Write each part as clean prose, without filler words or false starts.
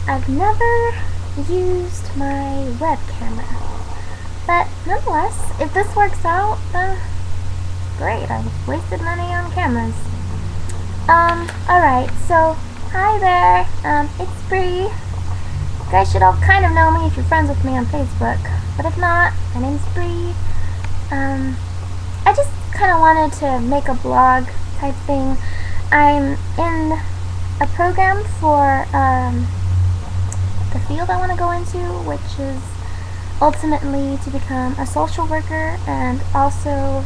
I've never used my web camera, but nonetheless, if this works out, great. I've wasted money on cameras. Alright, so hi there. It's Bree. You guys should all kind of know me if you're friends with me on Facebook, but if not, my name's Bree. I just kind of wanted to make a blog type thing. I'm in a program for the field I want to go into, which is ultimately to become a social worker and also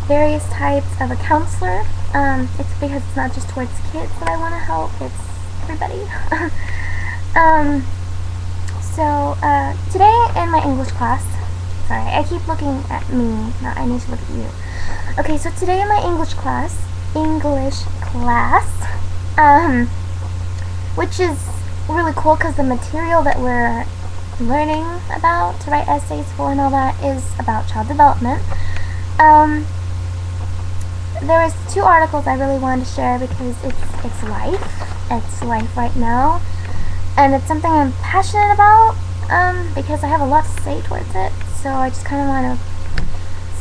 various types of a counselor. It's because it's not just towards kids that I want to help, it's everybody. So today in my English class, sorry, I keep looking at me, not I need to look at you. Okay, so today in my English class, which is really cool because the material that we're learning about to write essays for and all that is about child development. There was 2 articles I really wanted to share because it's life right now, and it's something I'm passionate about because I have a lot to say towards it, so I just kind of want to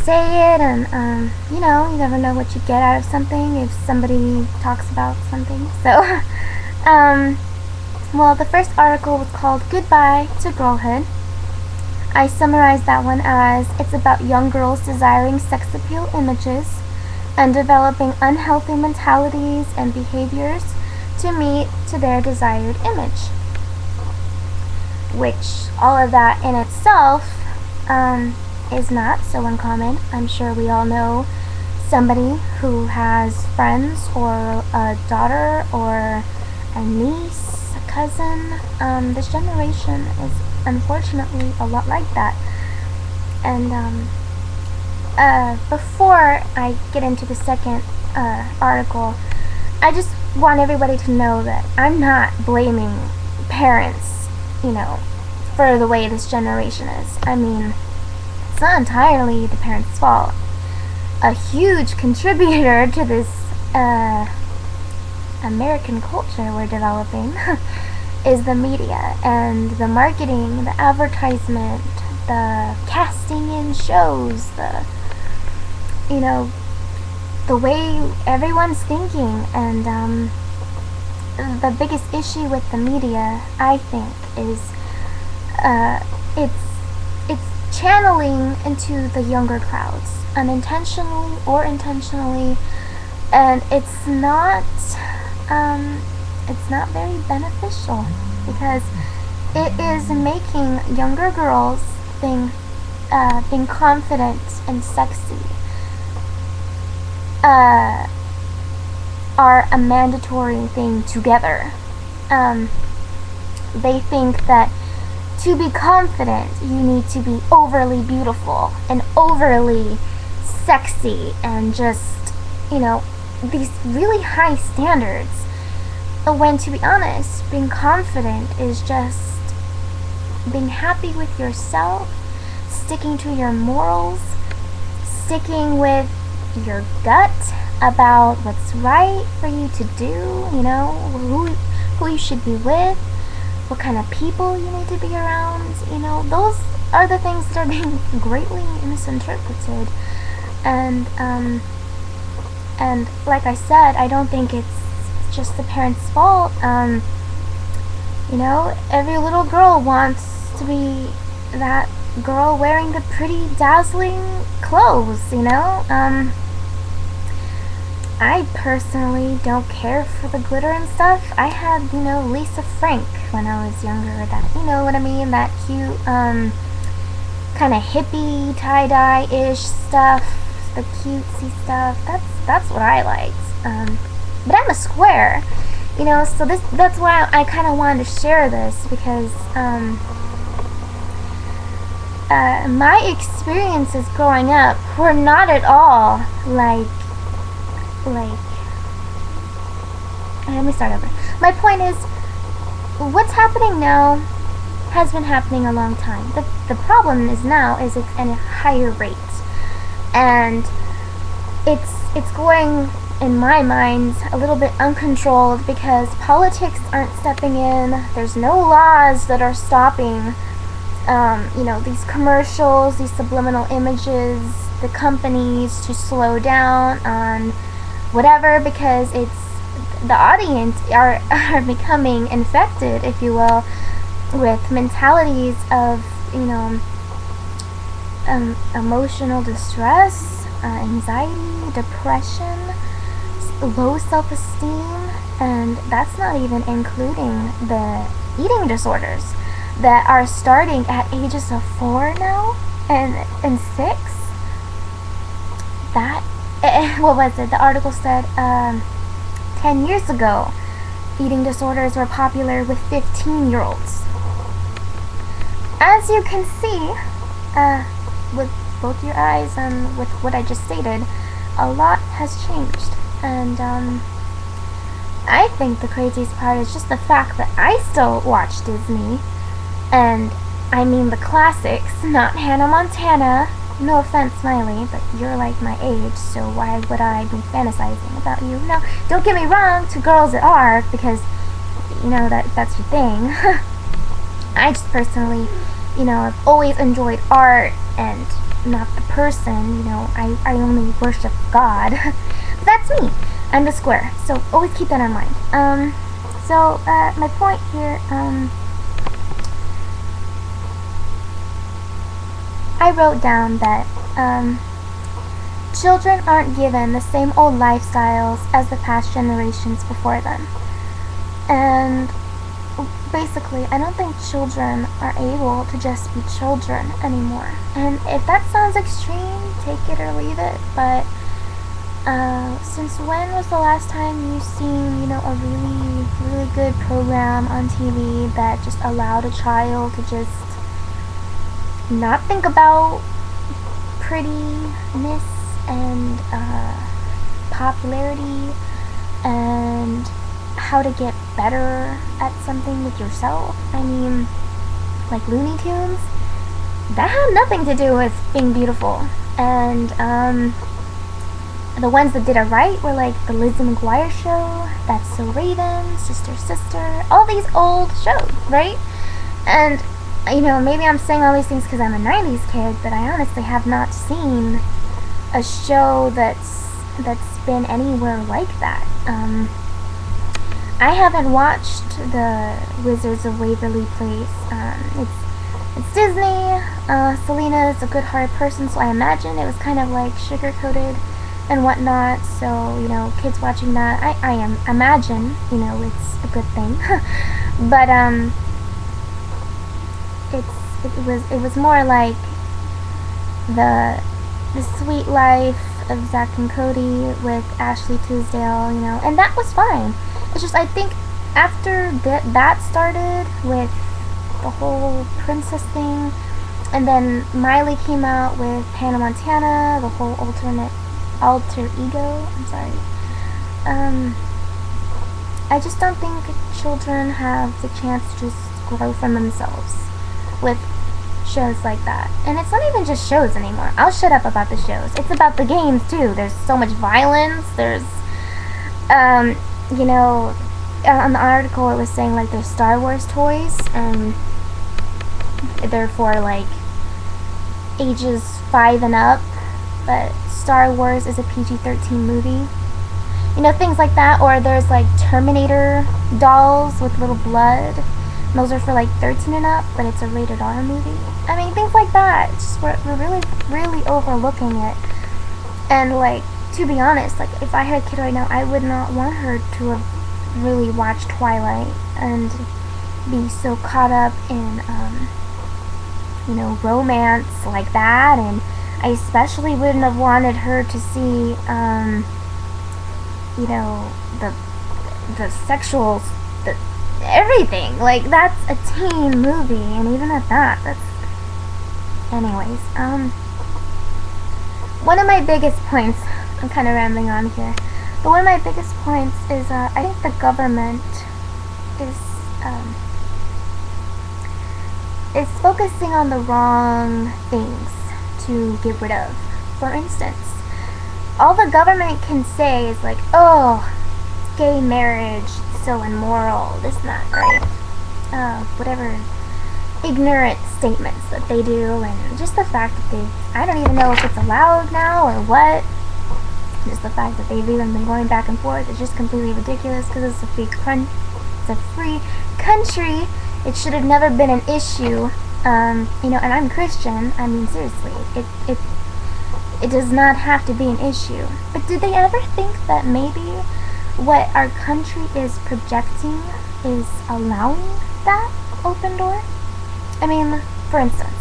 say it, and you know, you never know what you get out of something if somebody talks about something. So well, the first article was called Goodbye to Girlhood. I summarized that one as it's about young girls desiring sex appeal images and developing unhealthy mentalities and behaviors to meet to their desired image. Which, all of that in itself is not so uncommon. I'm sure we all know somebody who has friends or a daughter or a niece, a cousin. This generation is unfortunately a lot like that. And before I get into the second article, I just want everybody to know that I'm not blaming parents, you know, for the way this generation is. I mean, it's not entirely the parents' fault. A huge contributor to this American culture we're developing is the media and the marketing, the advertisement, the casting in shows, you know, the way everyone's thinking. And the biggest issue with the media, I think, is it's channeling into the younger crowds, unintentionally or intentionally, and it's not very beneficial because it is making younger girls being confident and sexy are a mandatory thing together. They think that to be confident, you need to be overly beautiful and overly sexy and just, you know, these really high standards. When, to be honest, being confident is just being happy with yourself, sticking to your morals, sticking with your gut about what's right for you to do, you know, who you should be with, what kind of people you need to be around, you know, those are the things that are being greatly misinterpreted. And like I said, I don't think it's just the parents' fault. You know, every little girl wants to be that girl wearing the pretty, dazzling clothes, you know? I personally don't care for the glitter and stuff. I had, you know, Lisa Frank when I was younger, that, you know what I mean, that cute, kind of hippie, tie-dye-ish stuff, the cutesy stuff. That's what I liked. But I'm a square, you know, so that's why I kind of wanted to share this, because my experiences growing up were not at all like let me start over. My point is, what's happening now has been happening a long time. The problem is now is it's at a higher rate, and it's going in my mind, a little bit uncontrolled because politics aren't stepping in. There's no laws that are stopping, these commercials, these subliminal images, the companies to slow down on whatever, because the audience are becoming infected, if you will, with mentalities of, emotional distress, anxiety, depression, low self-esteem, and that's not even including the eating disorders that are starting at ages of 4 now and 6. That, what was it? The article said 10 years ago, eating disorders were popular with 15-year-olds. As you can see, with both your eyes and with what I just stated, a lot has changed. And I think the craziest part is just the fact that I still watch Disney. And I mean the classics, not Hannah Montana. No offense, Smiley, but you're like my age, so why would I be fantasizing about you? No, don't get me wrong, to girls that are, because, that's your thing. I just personally, I've always enjoyed art and not the person, I only worship God. But that's me. I'm the square, so always keep that in mind. My point here, I wrote down that children aren't given the same old lifestyles as the past generations before them. And basically, I don't think children are able to just be children anymore. And if that sounds extreme, take it or leave it. But since when was the last time you've seen, a really, really good program on TV that just allowed a child to just not think about prettiness and popularity and how to get better at something with yourself? I mean, like Looney Tunes, that had nothing to do with being beautiful. And the ones that did it right were like the Lizzie McGuire Show, That's So Raven, Sister Sister, all these old shows, right? And maybe I'm saying all these things because I'm a 90s kid, but I honestly have not seen a show that's been anywhere like that. I haven't watched the Wizards of Waverly Place. It's Disney. Selena is a good-hearted person, so I imagine it was kind of like sugar-coated and whatnot. So kids watching that, I imagine it's a good thing. But it was more like the sweet life of Zach and Cody with Ashley Tisdale, and that was fine. It's just, I think after that started with the whole princess thing, and then Miley came out with Hannah Montana, the whole alter ego, I just don't think children have the chance to just grow from themselves with shows like that. And it's not even just shows anymore. I'll shut up about the shows. It's about the games too. There's so much violence. There's on the article it was saying like there's Star Wars toys, and they're for like ages 5 and up, but Star Wars is a PG-13 movie. Things like that. Or there's like Terminator dolls with little blood. Those are for like 13 and up, but it's a rated R movie. I mean, things like that. It's just we're really, really overlooking it. And like, to be honest, like if I had a kid right now, I would not want her to have really watched Twilight and be so caught up in romance like that. And I especially wouldn't have wanted her to see the sexual, everything. Like, that's a teen movie, and even at that, that's... Anyways, one of my biggest points, I'm kind of rambling on here, but one of my biggest points is, I think the government is focusing on the wrong things to get rid of. For instance, all the government can say is like, oh, gay marriage is so immoral, this and that, right? Whatever ignorant statements that they do, and just the fact that I don't even know if it's allowed now or what. Just the fact that they've even been going back and forth is just completely ridiculous, because it's a free country. It should have never been an issue. And I'm Christian. I mean, seriously, it does not have to be an issue. But did they ever think that maybe what our country is projecting is allowing that open door? I mean, for instance,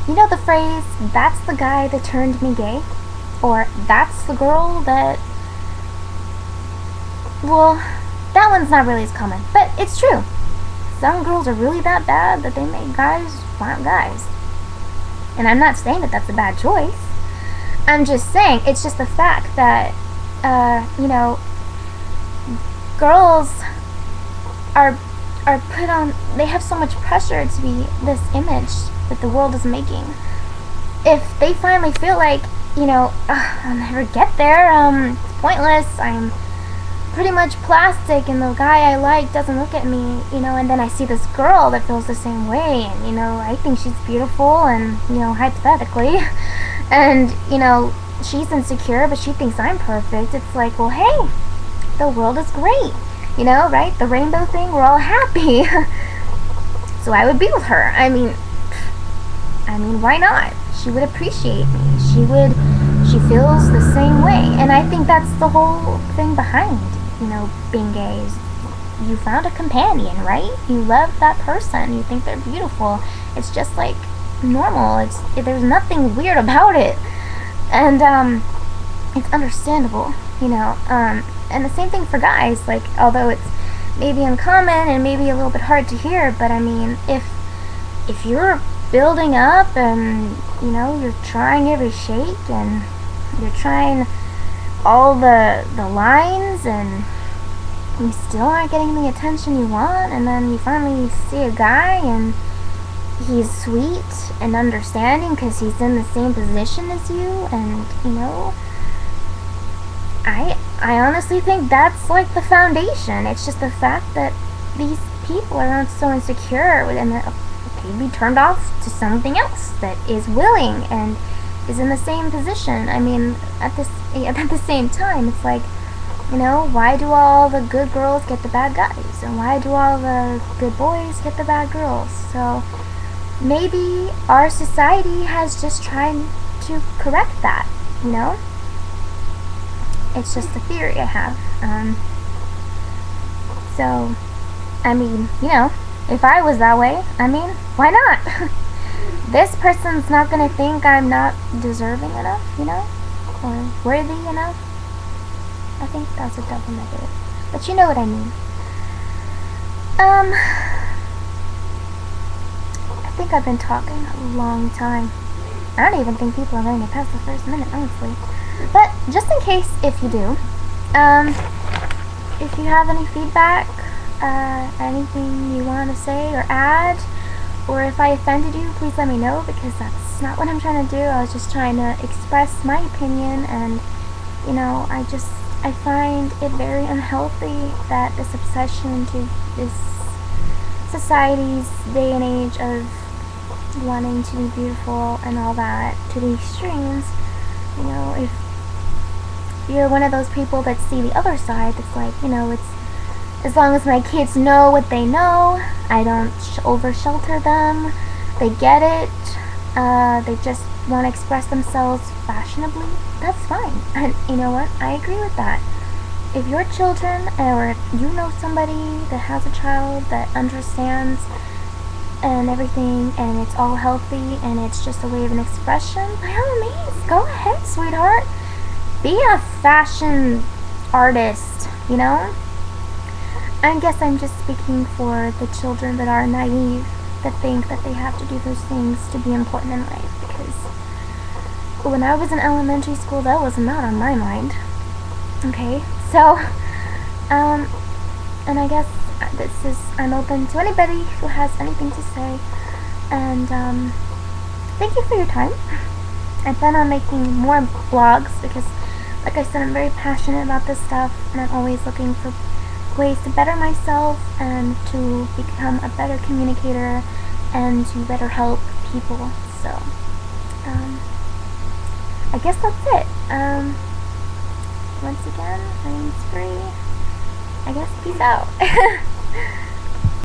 you know the phrase, that's the guy that turned me gay? Or that's the girl that... Well, that one's not really as common, but it's true. Some girls are really that bad that they make guys want guys. And I'm not saying that that's a bad choice. I'm just saying, it's just the fact that, girls are put on, they have so much pressure to be this image that the world is making. If they finally feel like, I'll never get there, it's pointless, I'm pretty much plastic and the guy I like doesn't look at me, and then I see this girl that feels the same way, and, I think she's beautiful and, hypothetically, and, she's insecure but she thinks I'm perfect. It's like, well, hey, the world is great, right? The rainbow thing, we're all happy. So I would be with her. I mean, why not? She would appreciate me. She feels the same way. And I think that's the whole thing behind, being gay is you found a companion, right? You love that person. You think they're beautiful. It's just like normal. There's nothing weird about it. And, it's understandable, and the same thing for guys, like, although it's maybe uncommon and maybe a little bit hard to hear, but I mean, if you're building up and, you're trying every shake and you're trying all the lines and you still aren't getting the attention you want, and then you finally see a guy and he's sweet and understanding because he's in the same position as you, and, I honestly think that's like the foundation. It's just the fact that these people are so insecure and that they'd be turned off to something else that is willing and is in the same position. I mean, at the same time, it's like, why do all the good girls get the bad guys? And why do all the good boys get the bad girls? So maybe our society has just tried to correct that, It's just a theory I have. So, I mean, if I was that way, why not? This person's not gonna think I'm not deserving enough, or worthy enough. I think that's a double negative. But you know what I mean. I think I've been talking a long time. I don't even think people are going to pass the first minute, honestly. But just in case, if you do, if you have any feedback, anything you want to say or add, or if I offended you, please let me know, because that's not what I'm trying to do. I was just trying to express my opinion, and, I find it very unhealthy that this obsession to this society's day and age of wanting to be beautiful and all that to the extremes. If you're one of those people that see the other side, that's like, it's as long as my kids know what they know, I don't over shelter them, they get it, they just want to express themselves fashionably, that's fine. And you know what, I agree with that. If your children, or if you know somebody that has a child that understands and everything, and it's all healthy, and it's just a way of an expression, by all means, go ahead, sweetheart. Be a fashion artist, I guess I'm just speaking for the children that are naive, that think that they have to do those things to be important in life, because when I was in elementary school, that was not on my mind. Okay, so, and I guess I'm open to anybody who has anything to say, and, thank you for your time. I plan on making more vlogs, because Like I said, I'm very passionate about this stuff, and I'm always looking for ways to better myself and to become a better communicator and to better help people. So, I guess that's it. Once again, my name's Bree. I guess peace out.